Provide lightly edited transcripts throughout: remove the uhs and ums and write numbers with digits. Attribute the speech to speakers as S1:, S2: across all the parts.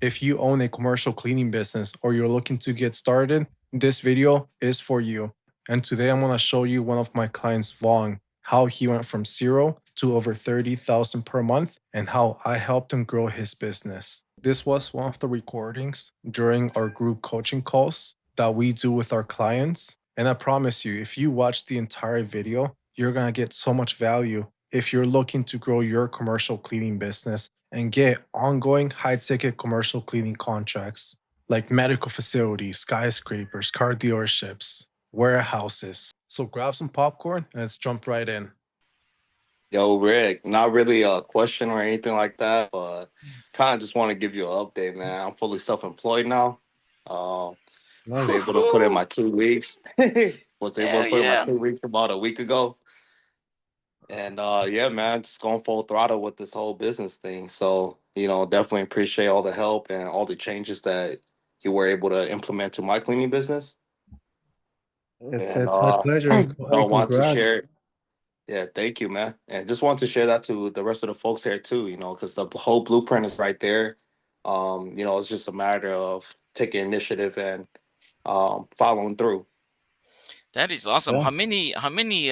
S1: If you own a commercial cleaning business or you're looking to get started, this video is for you. And today I'm going to show you one of my clients, Vaughn, how he went from zero to over 30,000 per month and how I helped him grow his business. This was one of the recordings during our group coaching calls that we do with our clients. And I promise you, if you watch the entire video, you're going to get so much value if you're looking to grow your commercial cleaning business and get ongoing high-ticket commercial cleaning contracts like medical facilities, skyscrapers, car dealerships, warehouses. So grab some popcorn and let's jump right in.
S2: Yo, Rick, not really a question or anything like that, but kind of just want to give you an update, man. I'm fully self-employed now. Was
S1: Nice.
S2: able to put in
S3: Woohoo!
S2: my 2 weeks. Was able
S3: Hell
S2: to put in my
S3: yeah.
S2: 2 weeks about a week ago. And yeah, man, just going full throttle with this whole business thing. So, definitely appreciate all the help and all the changes that you were able to implement to my cleaning business.
S1: It's
S2: And
S1: it's my pleasure and,
S2: I
S1: and
S2: want to
S1: congrats.
S2: share. Yeah, thank you, man. And just want to share that to the rest of the folks here too, because the whole blueprint is right there. It's just a matter of taking initiative and following through.
S3: That is awesome.
S1: Yeah.
S3: How many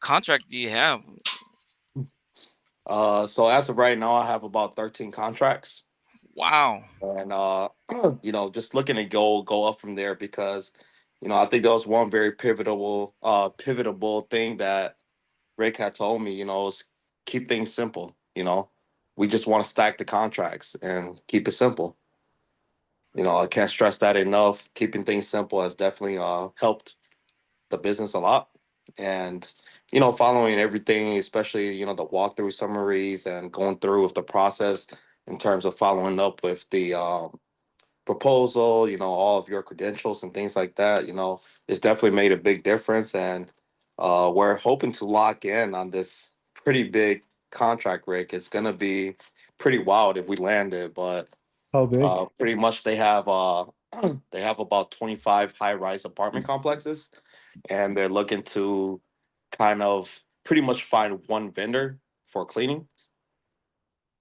S3: contract do you have?
S2: So as of right now, I have about 13 contracts,
S3: Wow.
S2: and just looking to go up from there because, I think that was one very pivotable thing that Rick had told me, is keep things simple. We just want to stack the contracts and keep it simple. I can't stress that enough. Keeping things simple has definitely helped the business a lot. And, following everything, especially, the walkthrough summaries and going through with the process in terms of following up with the proposal, all of your credentials and things like that, it's definitely made a big difference. And we're hoping to lock in on this pretty big contract, Rick. It's going to be pretty wild if we land it, but
S1: How big?
S2: pretty much they have they have about 25 high-rise apartment complexes, and they're looking to kind of pretty much find one vendor for cleaning.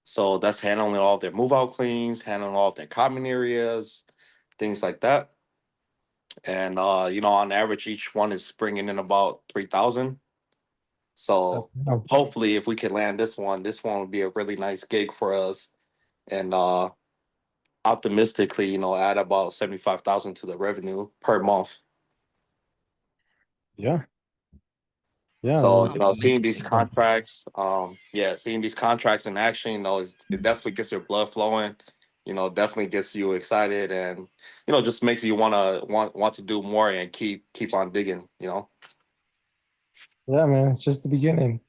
S2: So that's handling all of their move-out cleans, handling all of their common areas, things like that. And on average, each one is bringing in about 3,000. So
S1: Oh,
S2: hopefully, if we can land this one would be a really nice gig for us. And optimistically, add about 75,000 to the revenue per month.
S1: yeah. Yeah.
S2: So, seeing these
S3: Amazing.
S2: contracts, seeing these contracts in action, it definitely gets your blood flowing. Definitely gets you excited, and just makes you want to do more and keep on digging.
S1: Yeah, man. It's just the beginning.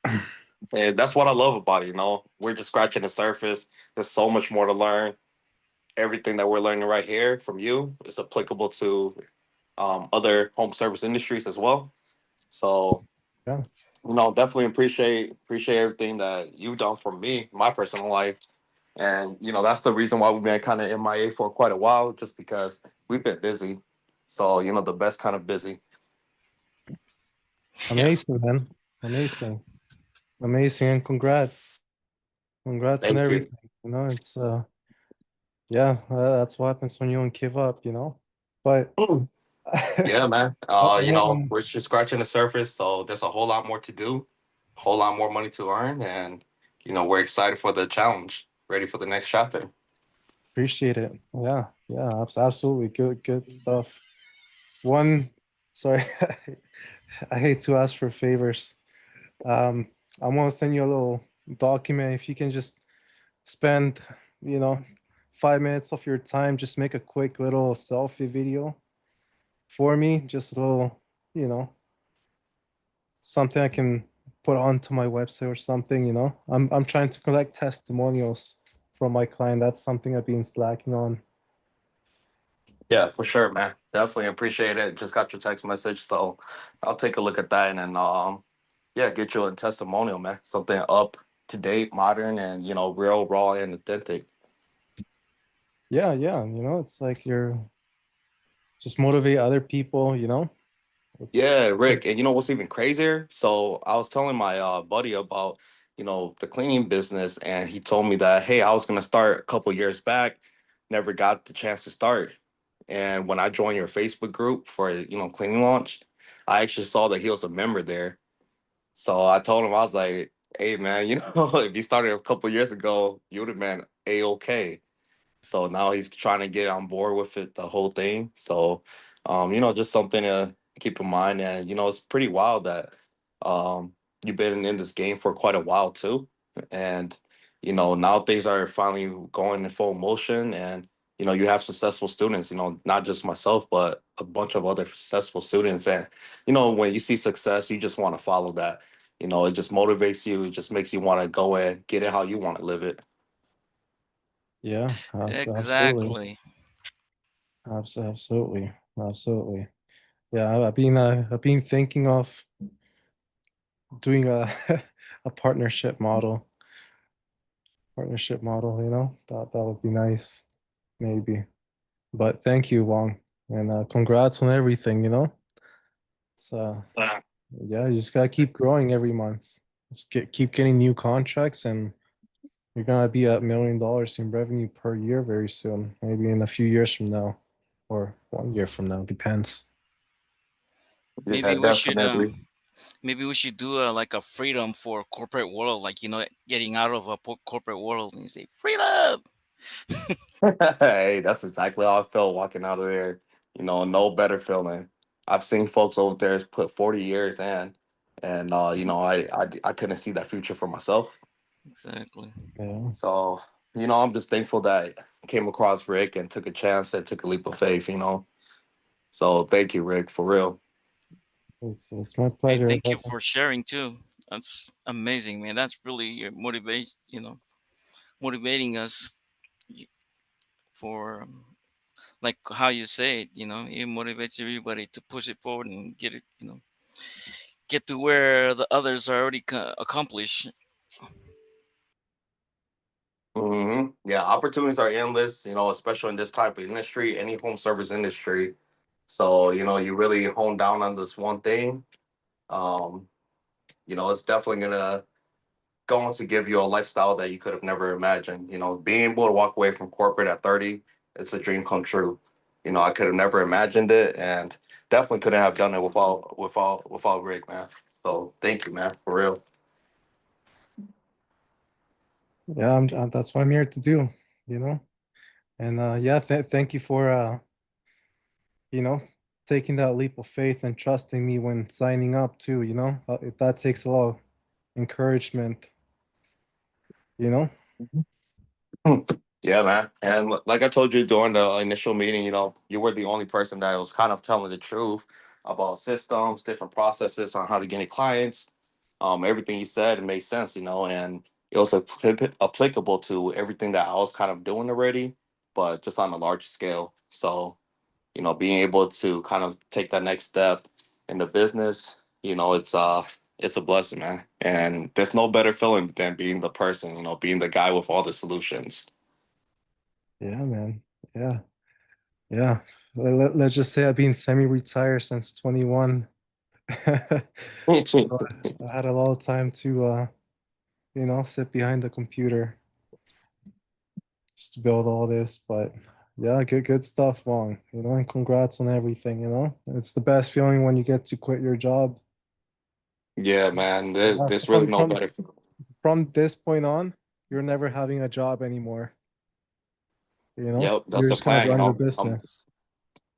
S2: And that's what I love about it. We're just scratching the surface. There's so much more to learn. Everything that we're learning right here from you is applicable to other home service industries as well. So,
S1: Yeah.
S2: definitely appreciate everything that you've done for me, my personal life. And, that's the reason why we've been kind of MIA for quite a while, just because we've been busy. So, the best kind of busy.
S3: Yeah.
S1: Amazing, man. Amazing. Amazing and congrats. Congrats on
S2: Thank you.
S1: everything. It's yeah, that's what happens when you don't give up, But
S2: Yeah, man.
S1: um,
S2: We're just scratching the surface. So there's a whole lot more to do, a whole lot more money to earn. And, we're excited for the challenge, ready for the next chapter.
S1: appreciate it. Yeah, yeah, absolutely. Good stuff. One, sorry, I hate to ask for favors. Um, I'm gonna send you a little document. If you can just spend, you know, 5 minutes of your time, just make a quick little selfie video for me. Just a little, you know, something I can put onto my website or something. I'm trying to collect testimonials from my client. That's something I've been slacking on.
S2: Yeah, for sure, man. Definitely appreciate it. Just got your text message. So I'll take a look at that and then, yeah, get you a testimonial, man. Something up to date, modern, and, real, raw, and authentic.
S1: Yeah, yeah. It's like you're just motivate other people. It's
S2: Yeah, Rick. And you know what's even crazier? So I was telling my buddy about the cleaning business, and he told me that, hey, I was gonna start a couple years back, never got the chance to start. And when I joined your Facebook group for cleaning launch, I actually saw that he was a member there. So I told him, I was like, hey man, if you started a couple years ago, you would have been a-okay. So now he's trying to get on board with it, the whole thing. So, just something to keep in mind. And, it's pretty wild that you've been in this game for quite a while too. And, now things are finally going in full motion. And, you have successful students, not just myself, but a bunch of other successful students. And, when you see success, you just want to follow that. It just motivates you. It just makes you want to go and get it how you want to live it.
S1: Yeah, absolutely.
S3: Exactly.
S1: Absolutely. Absolutely. Yeah, I've been thinking of doing a a partnership model, that would be nice, maybe. But thank you, Wong, and congrats on everything. It's yeah, you just gotta keep growing every month. Just keep getting new contracts, and you're gonna be at $1 million in revenue per year very soon. Maybe in a few years from now, or 1 year from now, depends.
S2: Yeah,
S3: Maybe we should
S2: definitely.
S3: maybe we should do like a freedom for corporate world, like getting out of a corporate world and say freedom.
S2: Hey, that's exactly how I felt walking out of there. No better feeling. I've seen folks over there put 40 years in, and I couldn't see that future for myself.
S3: Exactly.
S1: Yeah,
S2: So, I'm just thankful that I came across Rick and took a chance and took a leap of faith. So thank you, Rick, for real.
S1: it's my
S3: Hey,
S1: pleasure.
S3: thank you for sharing too. That's amazing, man. That's really motivating us y- for like how you say it. It motivates everybody to push it forward and get it. Get to where the others are already accomplished.
S2: Yeah, opportunities are endless. Especially in this type of industry, any home service industry. So you really hone down on this one thing. Um, it's definitely gonna going to give you a lifestyle that you could have never imagined. Being able to walk away from corporate at 30, it's a dream come true. I could have never imagined it, and definitely couldn't have done it without Rick, man. So thank you, man, for real.
S1: Yeah, that's what I'm here to do, you know. And yeah, thank you for you know, taking that leap of faith and trusting me when signing up too. That takes a lot of encouragement. You know.
S2: Yeah, man. And like I told you during the initial meeting, you were the only person that was kind of telling the truth about systems, different processes on how to get clients. Everything you said made sense, and it was applicable to everything that I was kind of doing already, but just on a large scale. So, being able to kind of take that next step in the business, it's a blessing, man. And there's no better feeling than being the person, being the guy with all the solutions.
S1: Yeah, man. Yeah, yeah. Let's just say I've been semi-retired since 21. So I had a lot of time to sit behind the computer just to build all this. But yeah, good stuff, Wong. And congrats on everything. It's the best feeling when you get to quit your job.
S2: Yeah, man. There's,
S1: Yeah,
S2: there's really
S1: from
S2: no
S1: from
S2: better.
S1: from this point on, you're never having a job anymore.
S2: Yep, that's
S1: You're
S2: the
S1: just gonna
S2: plan.
S1: run your business.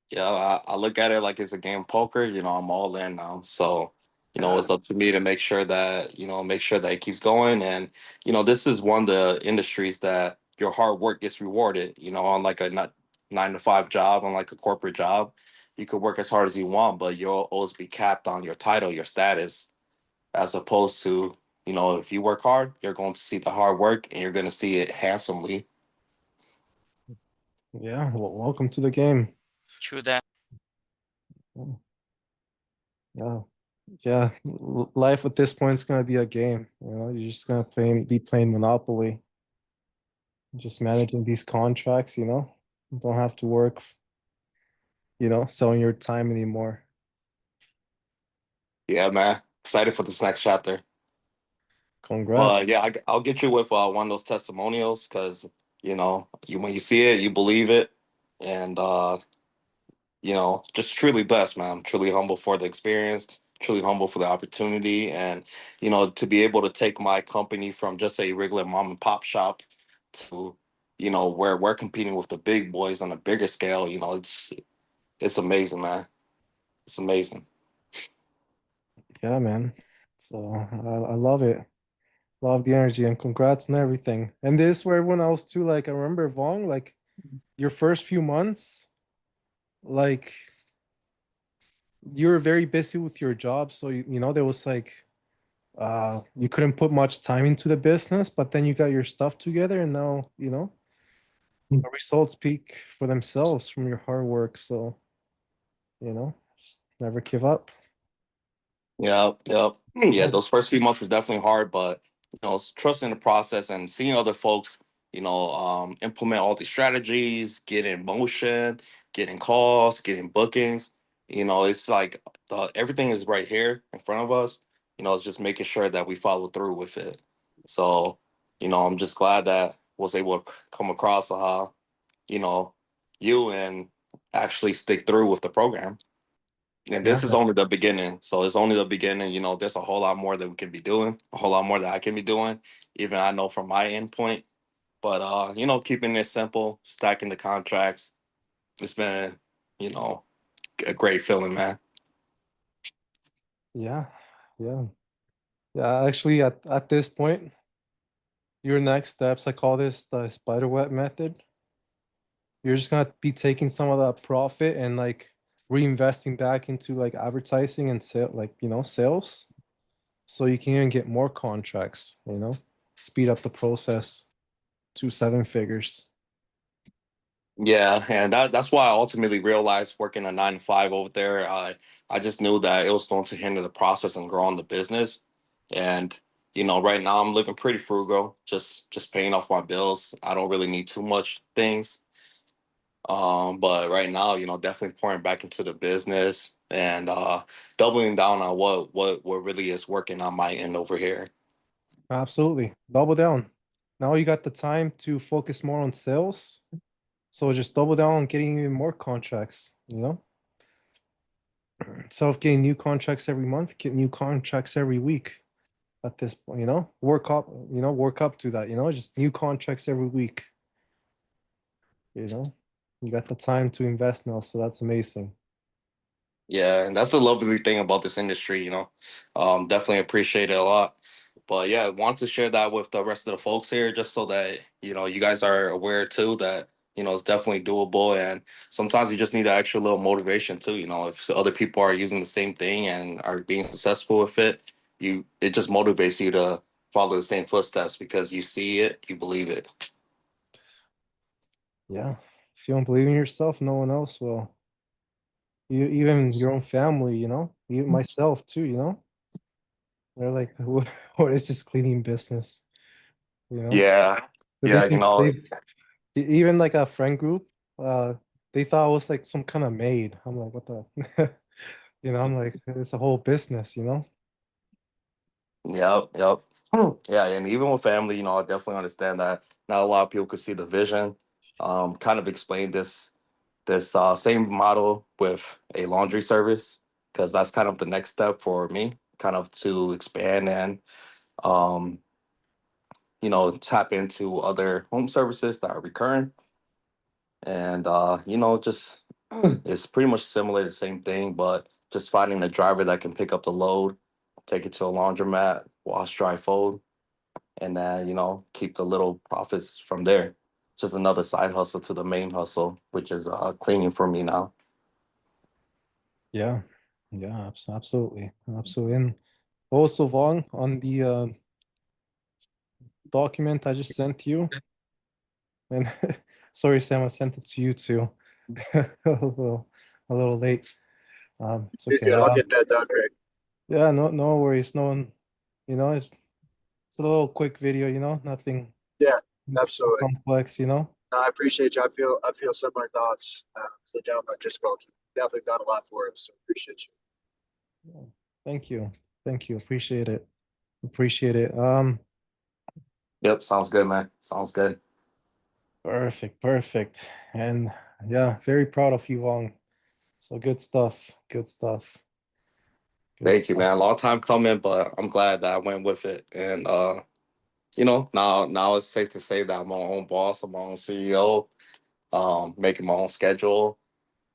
S2: Yeah, I look at it like it's a game of poker. I'm all in now. So,
S1: Yeah.
S2: it's up to me to make sure that it keeps going. And, this is one of the industries that your hard work gets rewarded, on like a not 9 to 5 job, on like a corporate job. You could work as hard as you want, but you'll always be capped on your title, your status, as opposed to, if you work hard, you're going to see the hard work and you're going to see it handsomely.
S1: Yeah. Well, welcome to the game.
S3: True that.
S1: Yeah. Yeah. Life at this point is gonna be a game. You're just gonna be playing Monopoly, just managing these contracts. You don't have to work, selling your time anymore.
S2: Yeah, man. Excited for this next chapter.
S1: Congrats.
S2: But yeah, I'll get you with one of those testimonials because you when you see it, you believe it, and just truly blessed, man. I'm truly humble for the experience, truly humble for the opportunity, and to be able to take my company from just a regular mom and pop shop to where we're competing with the big boys on a bigger scale. It's amazing, man. It's amazing.
S1: Yeah, man. So I love it. Love the energy and congrats and everything. And this where everyone else too. Like I remember Vong, like your first few months, like you were very busy with your job. So there was like you couldn't put much time into the business, but then you got your stuff together and now, the results speak for themselves from your hard work. So, just never give up.
S2: Yep, yep. Yeah, those first few months was definitely hard, but it's trusting the process and seeing other folks, implement all these strategies, get in motion, getting calls, getting bookings. It's like everything is right here in front of us. It's just making sure that we follow through with it. So, I'm just glad that was able to come across, you know, you and actually stick through with the program. And
S1: Yeah.
S2: this is only the beginning. So it's only the beginning. There's a whole lot more that we can be doing, a whole lot more that I can be doing, even I know from my end point. But keeping it simple, stacking the contracts, it's been, you know, a great feeling, man.
S1: Yeah. Yeah. Yeah. Actually, at this point, your next steps, I call this the spider web method. You're just gonna be taking some of that profit and like reinvesting back into like advertising and sale, like sales, so you can even get more contracts. Speed up the process to seven figures.
S2: Yeah, and that's why I ultimately realized working a 9 to 5 over there. I just knew that it was going to hinder the process and growing the business. And right now I'm living pretty frugal, just paying off my bills. I don't really need too much things. But right now, definitely pouring back into the business and doubling down on what really is working on my end over here.
S1: Absolutely, double down. Now you got the time to focus more on sales, so just double down on getting even more contracts. Instead of getting new contracts every month, get new contracts every week. At this point, work up to that. Just new contracts every week. You know, you got the time to invest now, so that's amazing.
S2: Yeah, and that's the lovely thing about this industry. Definitely appreciate it a lot. But yeah, want to share that with the rest of the folks here, just so that you guys are aware too that it's definitely doable. And sometimes you just need that extra little motivation too. If other people are using the same thing and are being successful with it, it just motivates you to follow the same footsteps because you see it, you believe it.
S1: Yeah, if you don't believe in yourself, no one else will. Even your own family, even myself too. They're like, what is this cleaning business? You know,
S2: Yeah,
S1: they
S2: yeah,
S1: think even like a friend group, uh, they thought I was like some kind of maid. I'm like, what the, I'm like, it's a whole business.
S2: Yep, yep. Yeah, and even with family, I definitely understand that not a lot of people could see the vision. Kind of explain this same model with a laundry service because that's kind of the next step for me, kind of to expand and um, tap into other home services that are recurring. And just it's pretty much similar, the same thing, but just finding a driver that can pick up the load, take it to a laundromat, wash, dry, fold and then keep the little profits from there. Just another side hustle to the main hustle, which is cleaning for me now.
S1: Yeah, yeah, absolutely, absolutely. And also, Vaughn, on the document I just sent you, and sorry, Sam, I sent it to you too. a little late. It's
S4: You're
S1: okay.
S4: good. I'll get that done, Rick.
S1: Yeah, no worries. No one, it's a little quick video. Nothing
S4: Yeah,
S1: too
S4: absolutely.
S1: complex.
S4: No, I appreciate you. I feel similar thoughts to the gentleman that just spoke. You definitely done a lot for us, so appreciate you.
S1: Yeah. Thank you, thank you. Appreciate it. Appreciate it.
S2: Yep, sounds good, man. Sounds good.
S1: Perfect. And yeah, very proud of you, Vong. So good stuff. Good stuff. Good
S2: Thank you,
S1: stuff.
S2: man. Long time coming, but I'm glad that I went with it. And now it's safe to say that I'm my own boss, I'm my own CEO, making my own schedule.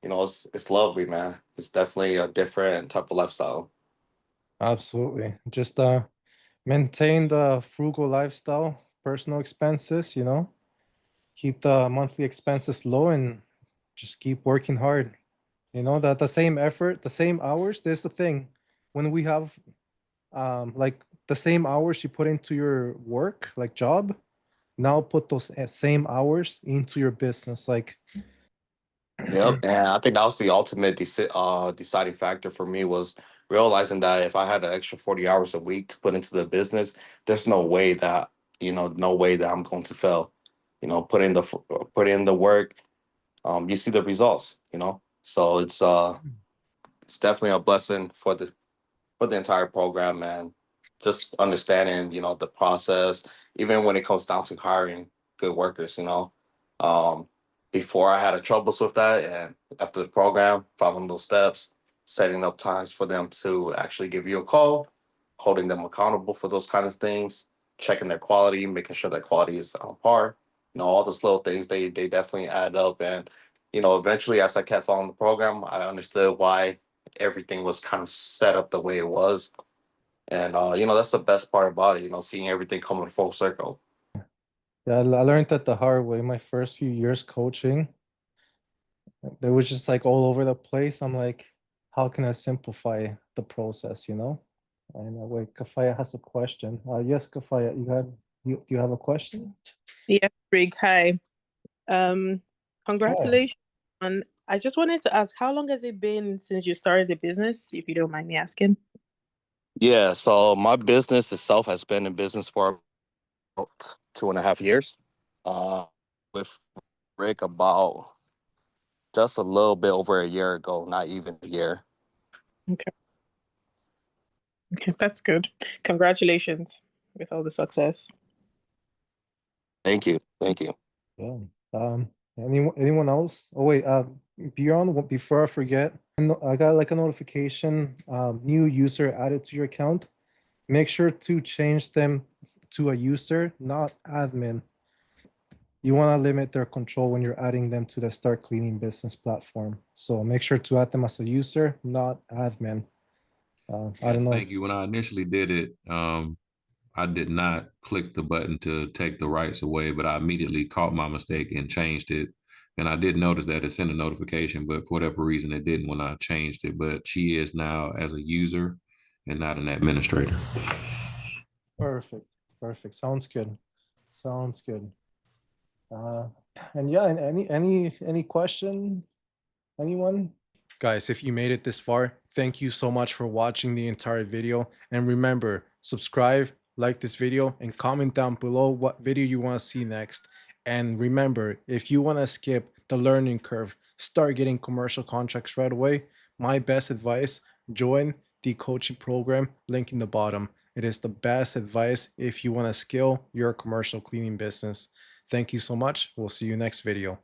S2: It's lovely, man. It's definitely a different type of lifestyle.
S1: Absolutely. Just maintain the frugal lifestyle, personal expenses, keep the monthly expenses low and just keep working hard. That the same effort, the same hours. There's the thing. When we have like the same hours you put into your work, like job, now put those same hours into your business. Like
S2: Yep, and I think that was the ultimate deciding factor for me was realizing that if I had an extra 40 hours a week to put into the business, there's no way that I'm going to fail. Put in the work, you see the results. So it's definitely a blessing for the entire program, man. Just understanding, the process, even when it comes down to hiring good workers, Um, before I had a troubles with that, and after the program, following those steps, setting up times for them to actually give you a call, holding them accountable for those kind of things, checking their quality, making sure that quality is on par. All those little things they definitely add up, and eventually as I kept following the program, I understood why everything was kind of set up the way it was. And that's the best part about it, seeing everything come in full circle.
S1: yeah, I learned that the hard way. My first few years coaching, they was just like all over the place. I'm like, how can I simplify the process, And wait, Kafaya has a question. Yes, Kafaya, do you have a question?
S5: Yes, Brig. Hi.
S1: Hi.
S5: Congratulations on. I just wanted to ask, how long has it been since you started the business, if you don't mind me asking?
S2: Yeah, so my business itself has been in business for about 2.5 years. With Rick about just a little bit over a year ago, not even a year.
S5: Okay. Okay, that's good. Congratulations with all the success.
S2: Thank you. Thank you.
S1: Yeah. Anyone else? Oh wait, Bjorn, before I forget, I got like a notification, new user added to your account. Make sure to change them to a user, not admin. You want to limit their control when you're adding them to the Start Cleaning Business platform. So make sure to add them as a user, not admin. I don't
S6: Yes,
S1: know
S6: thank
S1: if
S6: you. When I initially did it, I did not click the button to take the rights away, but I immediately caught my mistake and changed it. And I did notice that it sent a notification, but for whatever reason, it didn't when I changed it. But she is now as a user and not an administrator.
S1: perfect. Sounds good. Sounds good. Uh, and yeah, and any question? Anyone? Guys, if you made it this far, thank you so much for watching the entire video. And remember, subscribe, like this video, and comment down below what video you want to see next. And remember, if you want to skip the learning curve, start getting commercial contracts right away, my best advice, join the coaching program, link in the bottom. It is the best advice if you want to scale your commercial cleaning business. Thank you so much. We'll see you next video.